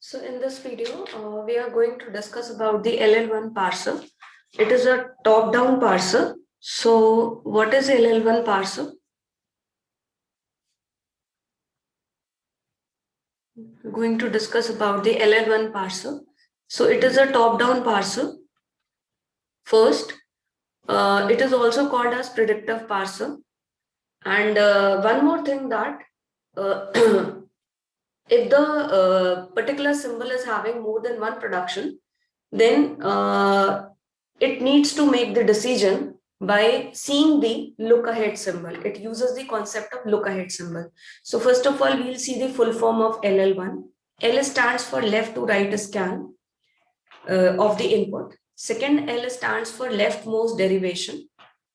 So in this video, we are going to discuss about the LL1 parser. It is a top-down parser. So what is LL1 parser? We're going to discuss about the LL1 parser. So it is a top-down parser. First, it is also called as predictive parser. And one more thing that uh, if the particular symbol is having more than one production, then it needs to make the decision by seeing the look ahead symbol. It uses the concept of look ahead symbol. So first of all, we'll see the full form of LL1. L stands for left to right scan of the input. Second, L stands for leftmost derivation.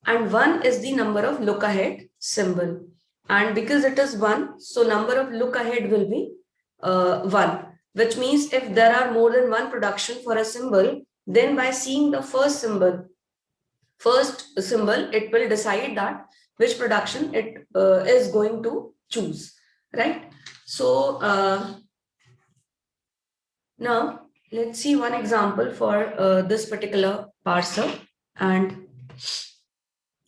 And 1 is the number of look ahead symbol. And because it is 1, so number of look ahead will be 1, which means if there are more than one production for a symbol, then by seeing the first symbol, it will decide that which production it is going to choose, right? So now let's see one example for this particular parser, and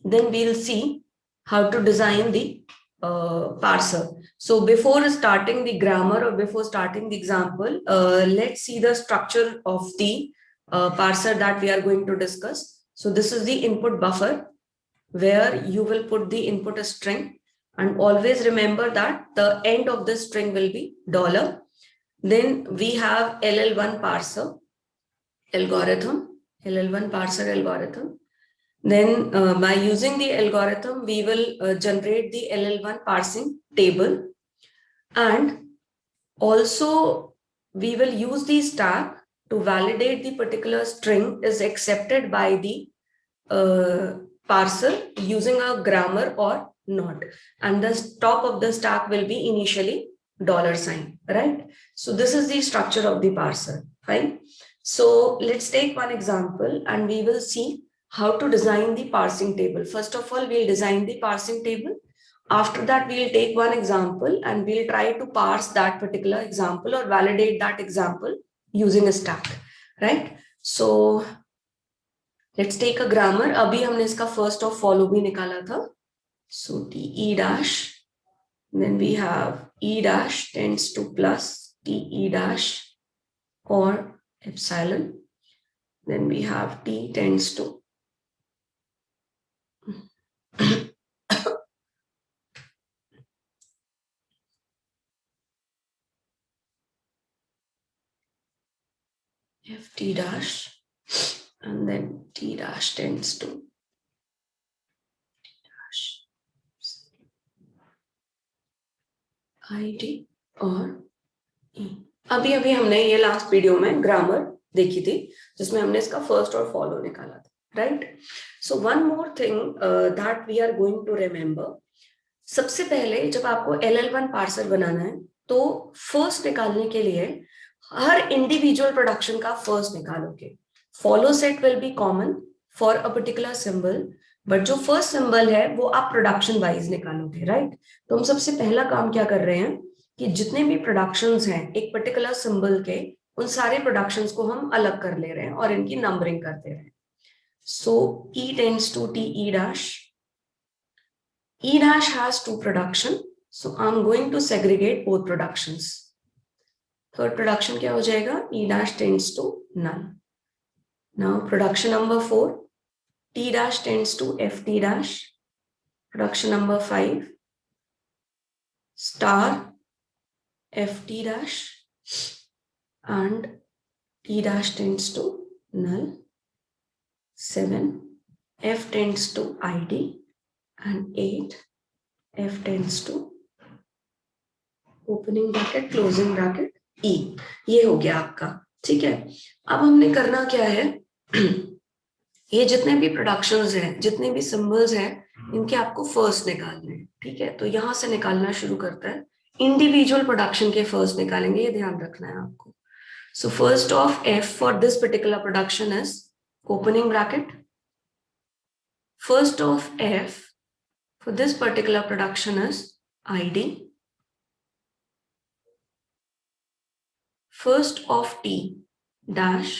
then we'll see how to design the parser. So before starting the grammar or before starting the example, let's see the structure of the parser that we are going to discuss. So this is the input buffer where you will put the input string, and always remember that the end of the string will be $. Then we have LL1 parser algorithm, LL1 parser algorithm. Then by using the algorithm, we will generate the LL1 parsing table, and also we will use the stack to validate the particular string is accepted by the parser using a grammar or not. And the top of the stack will be initially $sign, right? So this is the structure of the parser, fine? So let's take one example and we will see how to design the parsing table. First of all, we'll design the parsing table. After that, we'll take one example and we'll try to parse that particular example or validate that example using a stack, right? So let's take a grammar. अभी हमने इसका first of follow भी निकाला था. So TE dash, then we have E dash tends to plus TE dash or epsilon. Then we have T tends to FT dash, and then T dash tends to dash ID और E. अभी हमने ये last video में grammar देखी थी जिसमें हमने इसका फर्स्ट और फॉलो निकाला था, right? So one more thing that we are going to remember, सबसे पहले जब आपको LL1 पार्सर बनाना है तो फर्स्ट निकालने के लिए हर इंडिविजुअल प्रोडक्शन का फर्स्ट निकालोगे. Follow set will be common for a particular symbol, but जो फर्स्ट सिंबल है वो आप प्रोडक्शन वाइज निकालोगे, राइट? तो हम सबसे पहला काम क्या कर रहे हैं कि जितने भी प्रोडक्शंस हैं एक पर्टिकुलर सिंबल के, उन सारे प्रोडक्शंस को हम अलग कर ले रहे हैं और इनकी नंबरिंग कर दे रहे हैं. सो E tends to TE dash. E dash has two production, so I'm going to segregate both productions. Third production क्या हो जाएगा? E dash tends to null. Now production number 4, T dash tends to FT dash. Production number 5, star FT dash, and T dash tends to null. 7, F tends to ID, and 8, F tends to opening bracket closing bracket E. ये हो गया आपका, ठीक है? अब हमने करना क्या है, ये जितने भी प्रोडक्शंस हैं, जितने भी सिंबल्स हैं, इनके आपको फर्स्ट निकालने हैं, ठीक है? तो यहां से निकालना शुरू करता है. इंडिविजुअल प्रोडक्शन के फर्स्ट निकालेंगे, ये ध्यान रखना है आपको. So first of F for this particular production is opening bracket. First of F for this particular production is ID. first of t dash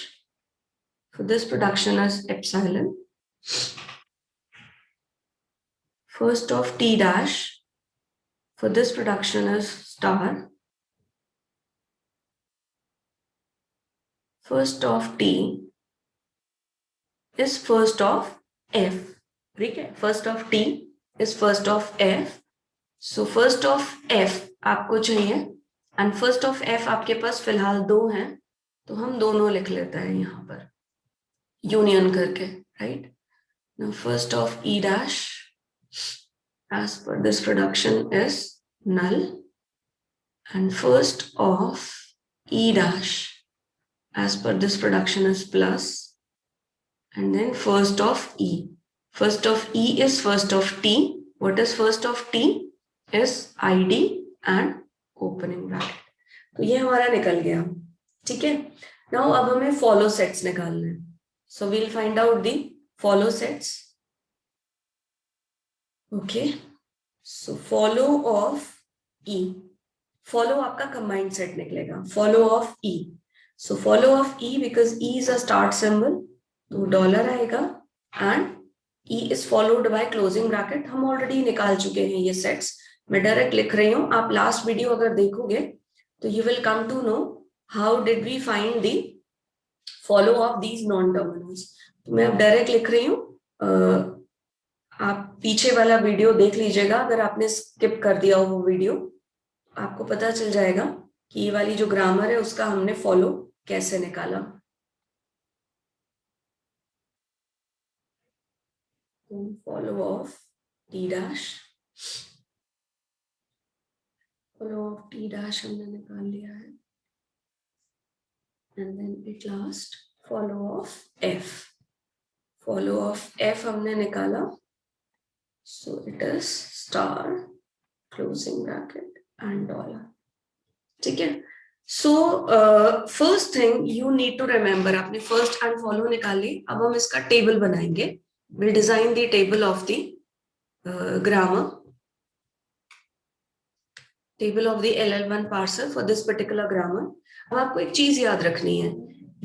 for this production is epsilon, first of t dash for this production is star, first of t is first of f. ठीक है, first of t is first of f. So first of f आपको चाहिए and first of f आपके पास फिलहाल दो हैं, तो हम दोनों लिख लेते हैं यहाँ पर यूनियन करके, right? Now first of e dash as per this production is null and first of e dash as per this production is plus, and then first of e. First of e is first of t. What is first of t? Is id and opening bracket. तो ये हमारा निकल गया, ठीक है. Now अब हमें follow sets निकालने हैं. So we'll find out the follow sets. Okay, so follow of e. Follow आपका कंबाइंड सेट निकलेगा, follow of e. So follow of e because e is a start symbol, तो dollar आएगा and e is followed by closing bracket. हम already निकाल चुके हैं ये sets, मैं डायरेक्ट लिख रही हूं. आप लास्ट वीडियो अगर देखोगे तो you will come to know how did we find the follow of these non terminals. तो मैं अब डायरेक्ट लिख रही हूँ. आप पीछे वाला वीडियो देख लीजिएगा, अगर आपने स्किप कर दिया हो वो वीडियो, आपको पता चल जाएगा कि ये वाली जो ग्रामर है उसका हमने फॉलो कैसे निकाला. Follow of T dash, follow of T dash हमने निकाल लिया है. And then at last follow of F. Follow of F हमने निकाला, so it is star closing bracket and dollar. ठीक है. So first thing you need to remember, आपने first and follow निकाली. अब हम इसका टेबल बनाएंगे. Will design the table of the grammar, table of the LL1 parser for this particular grammar. अब आपको एक चीज याद रखनी है,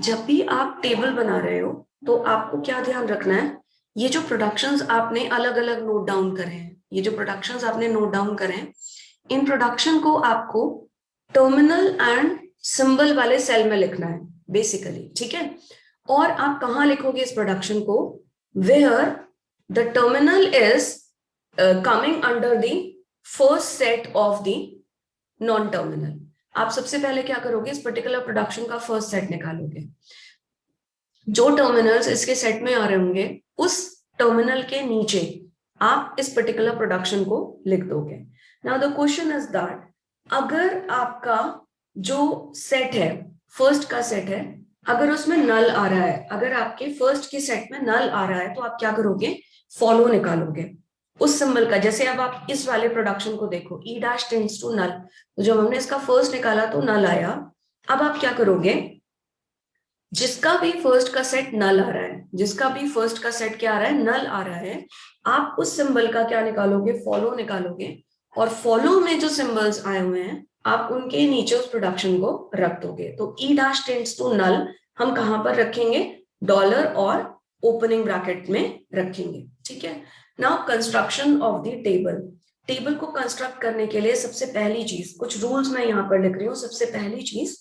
जब भी आप टेबल बना रहे हो तो आपको क्या ध्यान रखना है, ये जो प्रोडक्शंस आपने अलग अलग नोट डाउन करे हैं, ये जो प्रोडक्शंस आपने नोट डाउन करे हैं, इन प्रोडक्शन को आपको टर्मिनल एंड सिंबल वाले सेल में लिखना है बेसिकली. ठीक है. और आप कहाँ लिखोगे इस प्रोडक्शन को? Where the terminal is coming under the first set of the non terminal. आप सबसे पहले क्या करोगे, इस पर्टिकुलर प्रोडक्शन का फर्स्ट सेट निकालोगे. जो टर्मिनल्स इसके सेट में आ रहे होंगे उस टर्मिनल के नीचे आप इस पर्टिकुलर प्रोडक्शन को लिख दोगे. Now the question is that, अगर आपका जो सेट है, फर्स्ट का सेट है, अगर उसमें नल आ रहा है, अगर आपके फर्स्ट के सेट में नल आ रहा है, तो आप क्या करोगे, फॉलो निकालोगे उस सिंबल का. जैसे अब आप इस वाले प्रोडक्शन को देखो, E dash tends to null, तो जब हमने इसका फर्स्ट निकाला तो नल आया. अब आप क्या करोगे, जिसका भी फर्स्ट का सेट नल आ रहा है, जिसका भी फर्स्ट का सेट क्या आ रहा है, नल आ रहा है, आप उस सिंबल का क्या निकालोगे, फॉलो निकालोगे. और फॉलो में जो सिंबल्स आए हुए हैं आप उनके नीचे उस प्रोडक्शन को रख दोगे. तो E dash tends to null हम कहां पर रखेंगे, डॉलर और ओपनिंग ब्रैकेट में रखेंगे. ठीक है. Now construction of the table. Table को कंस्ट्रक्ट करने के लिए सबसे पहली चीज, कुछ रूल्स मैं यहां पर लिख रही हूं. सबसे पहली चीज,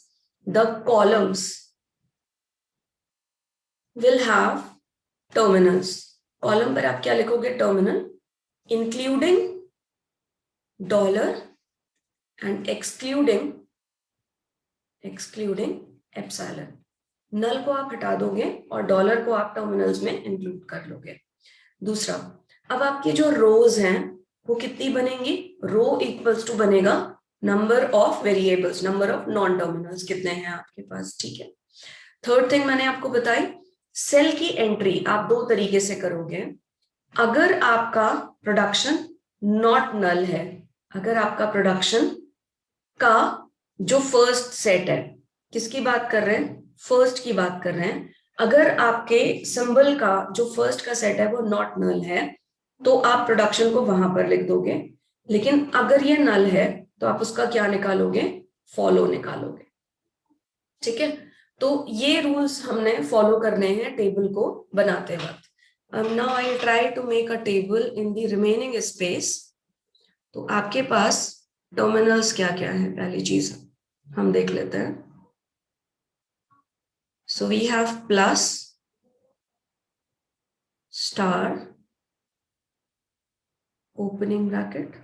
the columns will have terminals. Column पर आप क्या लिखोगे, terminal, including dollar and excluding epsilon. Null को आप हटा दोगे और डॉलर को आप टर्मिनल्स में इंक्लूड कर लोगे. दूसरा, अब आपकी जो रोज हैं वो कितनी बनेंगी, रो इक्वल्स टू बनेगा number of variables, number of non terminals कितने हैं आपके पास. ठीक है. थर्ड थिंग मैंने आपको बताई, सेल की एंट्री आप दो तरीके से करोगे. अगर आपका प्रोडक्शन नॉट नल है, अगर आपका प्रोडक्शन का जो फर्स्ट सेट है, किसकी बात कर रहे हैं, फर्स्ट की बात कर रहे हैं, अगर आपके सिंबल का जो फर्स्ट का सेट है वो नॉट नल है, तो आप प्रोडक्शन को वहां पर लिख दोगे. लेकिन अगर ये नल है तो आप उसका क्या निकालोगे, फॉलो निकालोगे. ठीक है, तो ये रूल्स हमने फॉलो करने हैं टेबल को बनाते वक्त. Now I try to make a table in the remaining space. तो आपके पास टर्मिनल्स क्या क्या है, पहली चीज हम देख लेते हैं. So we have plus, star, opening bracket,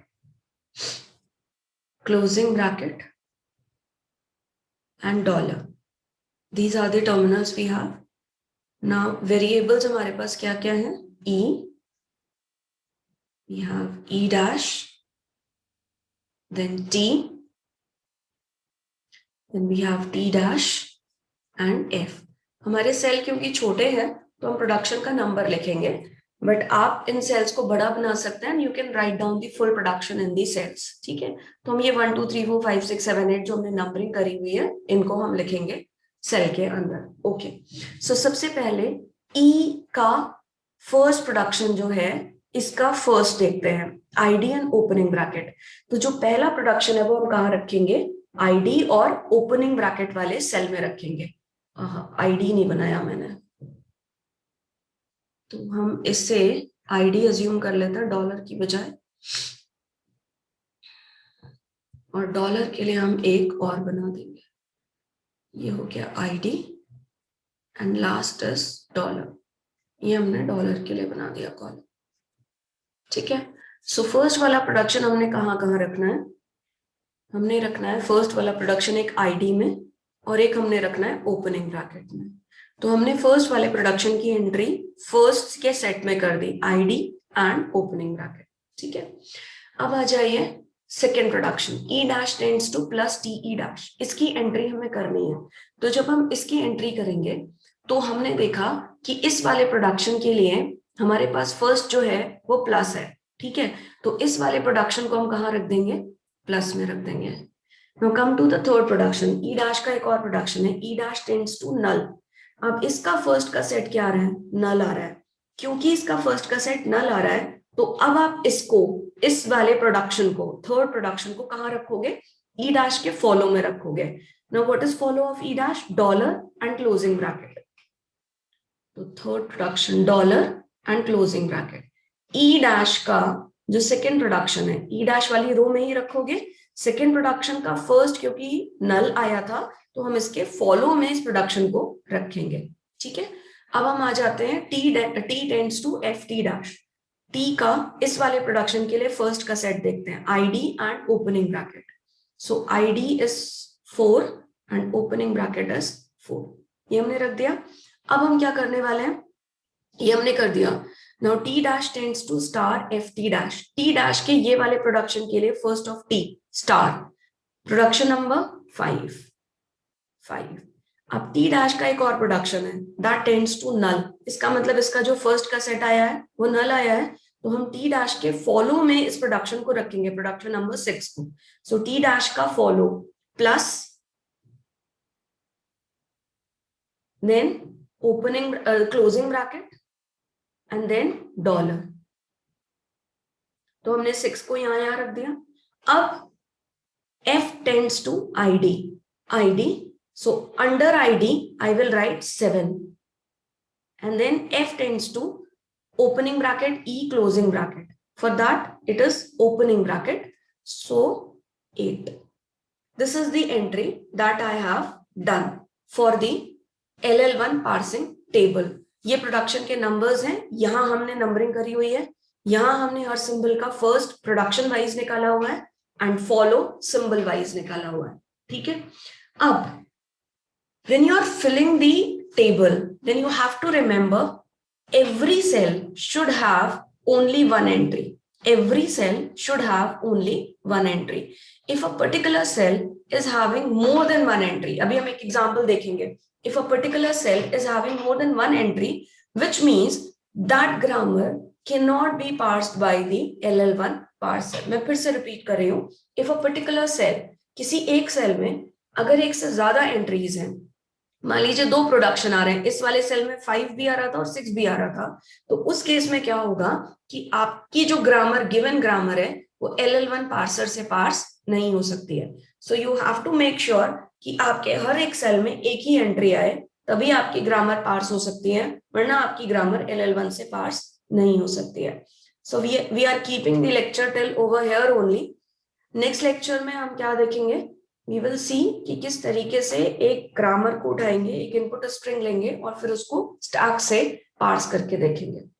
closing bracket and dollar. These are the terminals we have. Now variables हमारे पास क्या क्या है? E, we have E dash, then T, then we have T dash and F. हमारे cell क्योंकि छोटे हैं तो हम प्रोडक्शन का नंबर लिखेंगे, बट आप इन सेल्स को बड़ा बना सकते हैं. You can write down the full production in the cells. ठीक है, तो हम ये 1 2 3 4 5 6 7 8 जो हमने नंबरिंग करी हुई है इनको हम लिखेंगे सेल के अंदर. ओके, सो सबसे पहले E का फर्स्ट प्रोडक्शन जो है इसका फर्स्ट देखते हैं, आईडी एंड ओपनिंग ब्रैकेट. तो जो पहला प्रोडक्शन है वो हम कहाँ रखेंगे? आईडी और ओपनिंग ब्रैकेट वाले सेल में रखेंगे. आईडी नहीं बनाया मैंने, तो हम इससे आईडी अज्यूम कर लेते हैं डॉलर की बजाय, और डॉलर के लिए हम एक और बना देंगे. ये हो गया ID and last is dollar. ये हमने डॉलर के लिए बना दिया कॉलम. ठीक है, सो फर्स्ट वाला प्रोडक्शन हमने कहाँ कहाँ रखना है? हमने रखना है फर्स्ट वाला प्रोडक्शन एक आईडी में और एक हमने रखना है ओपनिंग ब्रैकेट में. तो हमने फर्स्ट वाले प्रोडक्शन की एंट्री फर्स्ट के सेट में कर दी, आईडी एंड ओपनिंग ब्रैकेट. ठीक है, अब आ जाइए second production, E dash tends two plus T E dash. इसकी एंट्री हमें करनी है. तो जब हम इसकी एंट्री करेंगे तो हमने देखा कि इस वाले प्रोडक्शन के लिए हमारे पास फर्स्ट जो है वो प्लस है. ठीक है, तो इस वाले प्रोडक्शन को हम कहाँ रख देंगे? प्लस में रख देंगे. Now come to the third production, E dash का एक और प्रोडक्शन है, E dash tends to null. अब इसका फर्स्ट का सेट क्या आ रहा है? नल आ रहा है. क्योंकि इसका फर्स्ट का सेट नल आ रहा है तो अब आप इसको, इस वाले प्रोडक्शन को, थर्ड प्रोडक्शन को कहाँ रखोगे? ई डैश के फॉलो में रखोगे. Now what is follow of E dash? Dollar and closing bracket. तो third production dollar and closing bracket. E dash का जो सेकेंड प्रोडक्शन है ई डैश वाली रो में ही रखोगे. सेकेंड प्रोडक्शन का फर्स्ट क्योंकि नल आया था तो हम इसके फॉलो में इस प्रोडक्शन को रखेंगे. ठीक है, अब हम आ जाते हैं T tends to F T dash. T का इस वाले प्रोडक्शन के लिए फर्स्ट का सेट देखते हैं, ID and opening bracket. So ID is 4 and opening bracket is 4. ये हमने रख दिया. अब हम क्या करने वाले हैं? ये हमने कर दिया. Now T dash tends to star F T dash. T dash के ये वाले प्रोडक्शन के लिए first of T star, production number 5. अब टी डैश का एक और प्रोडक्शन है दैट टेंड्स टू नल. इसका मतलब इसका जो फर्स्ट का सेट आया है वो नल आया है, तो हम टी डैश के फॉलो में इस प्रोडक्शन को रखेंगे, प्रोडक्शन नंबर 6 को. सो टी डैश का follow plus then opening closing bracket and then dollar. तो हमने 6 को यहां रख दिया. अब F tends to ID. So under ID, I will write 7. And then F tends to opening bracket, E closing bracket. For that, it is opening bracket. So 8. This is the entry that I have done for the LL1 parsing table. ये production के numbers हैं. यहां हमने numbering करी हुई है. यहां हमने हर सिंबल का फर्स्ट प्रोडक्शन वाइज निकाला हुआ है एंड फॉलो सिंबल वाइज निकाला हुआ है. ठीक है, अब when you are filling the table, then you have to remember every cell should have only one entry. Every cell should have only one entry. If a particular cell is having more than one entry, अभी हम एक example देखेंगे. If a particular cell is having more than one entry, which means that grammar cannot be parsed by the LL1 parser. मैं फिर से repeat कर रही हूँ. If a particular cell, किसी एक सेल में अगर एक से ज्यादा एंट्रीज हैं, मान लीजिए 2 प्रोडक्शन आ रहे हैं, इस वाले सेल में 5 भी आ रहा था और 6 भी आ रहा था, तो उस केस में क्या होगा कि आपकी जो ग्रामर, गिवन ग्रामर है, वो LL1 पार्सर से पार्स नहीं हो सकती है. So you have to make sure कि आपके हर एक सेल में एक ही एंट्री आए, तभी आपकी ग्रामर पार्स हो सकती है, वरना आपकी ग्रामर LL1 से पार्स नहीं हो सकती है। So we are keeping the lecture till over here only. Next lecture में हम क्या देखेंगे, वी विल सी कि किस तरीके से एक ग्रामर को उठाएंगे, एक इनपुट स्ट्रिंग लेंगे और फिर उसको स्टैक से पार्स करके देखेंगे।